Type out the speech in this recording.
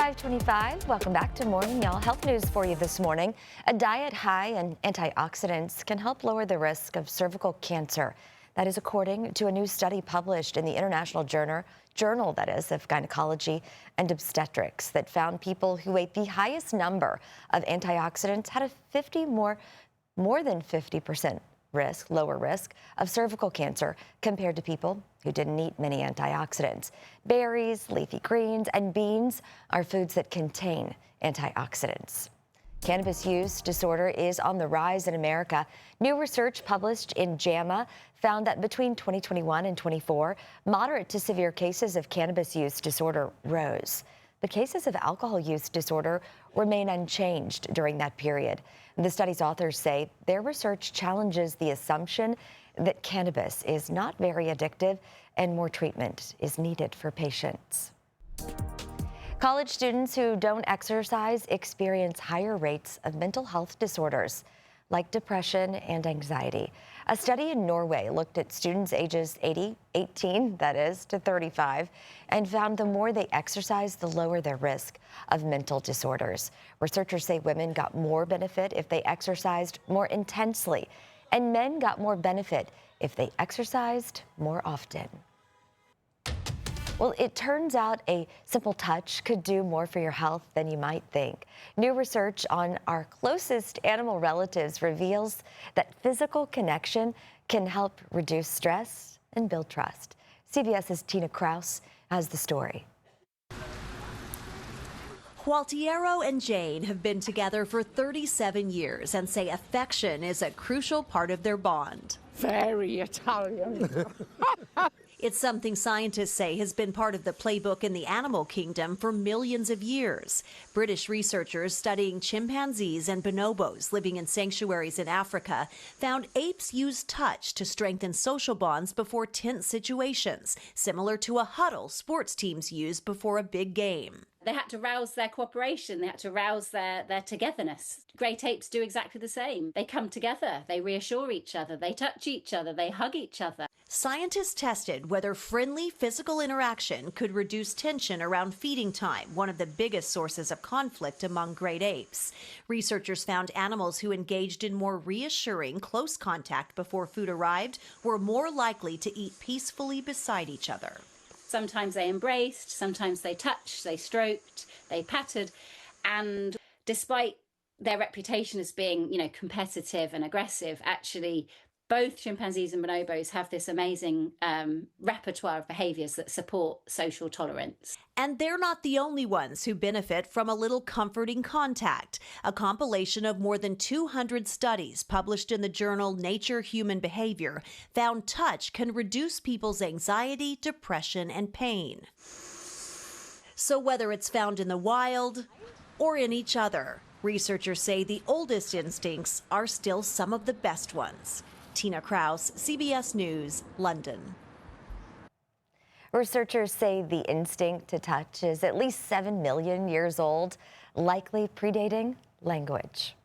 5:25. Welcome back to Morning Y'all. Health news for you this morning. A diet high in antioxidants can help lower the risk of cervical cancer. That is according to a new study published in the International Journal of Gynecology and Obstetrics that found people who ate the highest number of antioxidants had a more than 50% lower risk of cervical cancer compared to people who didn't eat many antioxidants. Berries, leafy greens, and beans are foods that contain antioxidants. Cannabis use disorder is on the rise in America. New research published in JAMA found that between 2021 and 24, moderate to severe cases of cannabis use disorder rose. But cases of alcohol use disorder remain unchanged during that period. The study's authors say their research challenges the assumption that cannabis is not very addictive and more treatment is needed for patients. College students who don't exercise experience higher rates of mental health disorders like depression and anxiety. A study in Norway looked at students ages 18 to 35, and found the more they exercise, the lower their risk of mental disorders. Researchers say women got more benefit if they exercised more intensely, and men got more benefit if they exercised more often. Well, it turns out a simple touch could do more for your health than you might think. New research on our closest animal relatives reveals that physical connection can help reduce stress and build trust. CBS's Tina Kraus has the story. Gualtiero and Jane have been together for 37 years and say affection is a crucial part of their bond. Very Italian. It's something scientists say has been part of the playbook in the animal kingdom for millions of years. British researchers studying chimpanzees and bonobos living in sanctuaries in Africa found apes use touch to strengthen social bonds before tense situations, similar to a huddle sports teams use before a big game. They had to rouse their cooperation, they had to rouse their togetherness. Great apes do exactly the same. They come together, they reassure each other, they touch each other, they hug each other. Scientists tested whether friendly physical interaction could reduce tension around feeding time, one of the biggest sources of conflict among great apes. Researchers found animals who engaged in more reassuring, close contact before food arrived were more likely to eat peacefully beside each other. Sometimes they embraced, sometimes they touched, they stroked, they patted, and despite their reputation as being, competitive and aggressive, actually both chimpanzees and bonobos have this amazing repertoire of behaviors that support social tolerance. And they're not the only ones who benefit from a little comforting contact. A compilation of more than 200 studies published in the journal Nature Human Behavior found touch can reduce people's anxiety, depression, and pain. So whether it's found in the wild or in each other, researchers say the oldest instincts are still some of the best ones. Tina Kraus, CBS News, London. Researchers say the instinct to touch is at least 7 million years old, likely predating language.